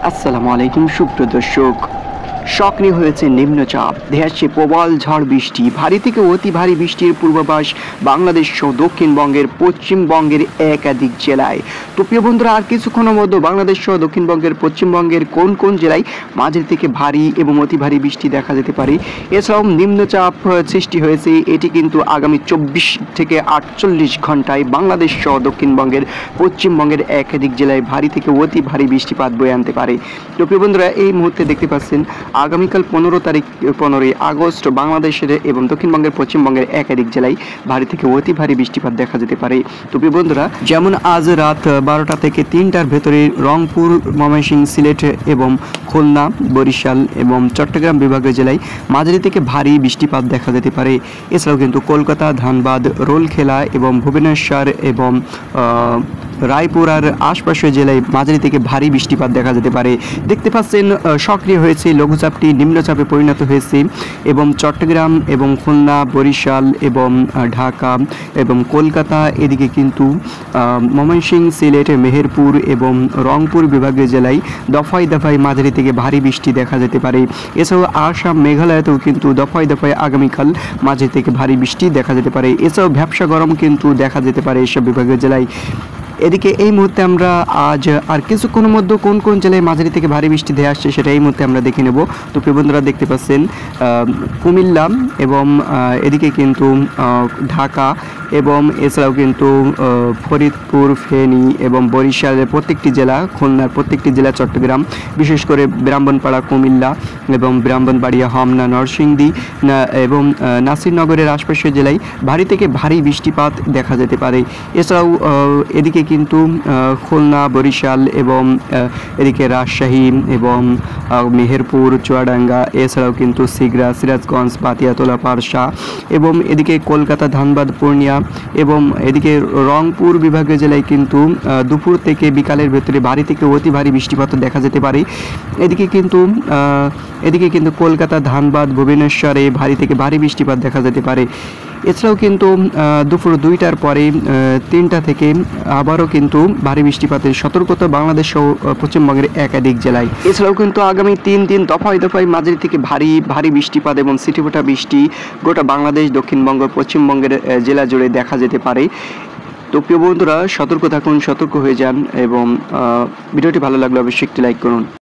আসসালামু আলাইকুম সুপ্রিয় দর্শক। সক্রিয় হয়েছে নিম্নচাপ, ধেয়ে আসছে প্রবল ঝড় বৃষ্টি, ভারী থেকে অতি ভারী বৃষ্টির পূর্বাভাস বাংলাদেশ সহ দক্ষিণবঙ্গের পশ্চিমবঙ্গের একাধিক জেলায়। তো প্রিয় বন্ধুরা, আর কিছুক্ষণের মধ্যে বাংলাদেশ সহ দক্ষিণবঙ্গের পশ্চিমবঙ্গের কোন কোন জেলায় মাঝারি থেকে ভারী এবং অতি ভারী বৃষ্টি দেখা যেতে পারে। এছাড়াও নিম্নচাপ সৃষ্টি হয়েছে, এটি কিন্তু আগামী 24 থেকে 48 ঘন্টায় বাংলাদেশ সহ দক্ষিণবঙ্গের পশ্চিমবঙ্গের একাধিক জেলায় ভারী থেকে অতি ভারী বৃষ্টিপাত বয়ে আনতে পারে। তো প্রিয় বন্ধুরা, এই মুহূর্তে দেখতে পাচ্ছেন আগামীকাল 15ই আগস্ট বাংলাদেশের এবং দক্ষিণবঙ্গের পশ্চিমবঙ্গের একাধিক জেলায় ভারী থেকে অতি ভারী বৃষ্টিপাত দেখা যেতে পারে। তো প্রিয় বন্ধুরা, যেমন আজ রাত 12টা থেকে 3টার ভেতরে রংপুর, ময়মনসিংহ, সিলেট এবং খুলনা, বরিশাল এবং চট্টগ্রাম বিভাগের জেলায় মাঝারি থেকে ভারী বৃষ্টিপাত দেখা যেতে পারে। এছাড়াও কিন্তু কলকাতা, ধানবাদ, রোলখেলা এবং ভুবনেশ্বর এবং রায়পুর আর আশপাশের জেলায় মাঝারি থেকে ভারী বৃষ্টিপাত দেখা যেতে পারে। দেখতে পাচ্ছেন সক্রিয় হয়েছে লঘুচাপটি নিম্নচাপে পরিণত হয়েছে এবং চট্টগ্রাম এবং খুলনা, বরিশাল এবং ঢাকা এবং কলকাতা, এদিকে কিন্তু ময়মনসিংহ, সিলেট, মেহেরপুর এবং রংপুর বিভাগীয় জেলায় দফায় দফায় মাঝারি থেকে ভারী বৃষ্টি দেখা যেতে পারে। এছাড়াও আসাম, মেঘালয়তেও কিন্তু দফায় দফায় আগামীকাল মাঝারি থেকে ভারী বৃষ্টি দেখা যেতে পারে। এছাড়াও ভ্যাপসা গরম কিন্তু দেখা যেতে পারে এসব বিভাগীয় জেলায়। এদিকে এই মুহূর্তে আমরা আজ আর কিছুক্ষণের মধ্যে কোন কোন জেলায় মাঝারি থেকে ভারী বৃষ্টি ধেয়ে আসছে সেটা এই মুহূর্তে আমরা দেখে নেব। তো প্রিয় বন্ধুরা, দেখতে পাচ্ছেন কুমিল্লা এবং এদিকে কিন্তু ঢাকা এবং এছাড়াও কিন্তু ফরিদপুর, ফেনী এবং বরিশালের প্রত্যেকটি জেলা, খুলনার প্রত্যেকটি জেলা, চট্টগ্রাম, বিশেষ করে ব্রাহ্মণপাড়া, কুমিল্লা এবং ব্রাহ্মণবাড়িয়া, হোমনা, নরসিংদী এবং নাসিরনগরের আশপাশের জেলায় ভারী থেকে ভারী বৃষ্টিপাত দেখা যেতে পারে। এছাড়াও এদিকে কিন্তু খুলনা, বরিশাল এবং এদিকে রাজশাহী এবং মেহেরপুর, চুয়াডাঙ্গা, এছাড়াও কিন্তু সিগড়া, সিরাজগঞ্জ, পাতিয়াতলা, পারসা এবং এদিকে কলকাতা, ধানবাদ, পূর্ণিয়া এবং এদিকে রংপুর বিভাগীয় জেলায় কিন্তু দুপুর থেকে বিকালের ভেতরে ভারী থেকে অতি ভারী বৃষ্টিপাত দেখা যেতে পারে। এদিকে কিন্তু কলকাতা, ধানবাদ, ভুবনেশ্বরে ভারী থেকে ভারী বৃষ্টিপাত দেখা যেতে পারে। এছাড়াও কিন্তু দুপুর 2টার পরে 3টা থেকে আবারও কিন্তু ভারী বৃষ্টিপাতের সতর্কতা বাংলাদেশ সহ পশ্চিমবঙ্গের একাধিক জেলায়। এছাড়াও কিন্তু আগামী 3 দিন দফায় দফায় মাঝারি থেকে ভারী বৃষ্টিপাত এবং ছিটেফোঁটা বৃষ্টি গোটা বাংলাদেশ, দক্ষিণবঙ্গ, পশ্চিমবঙ্গের জেলা জুড়ে দেখা যেতে পারে। তো প্রিয় বন্ধুরা, সতর্ক থাকুন, সতর্ক হয়ে যান এবং ভিডিওটি ভালো লাগলে অবশ্যই একটি লাইক করুন।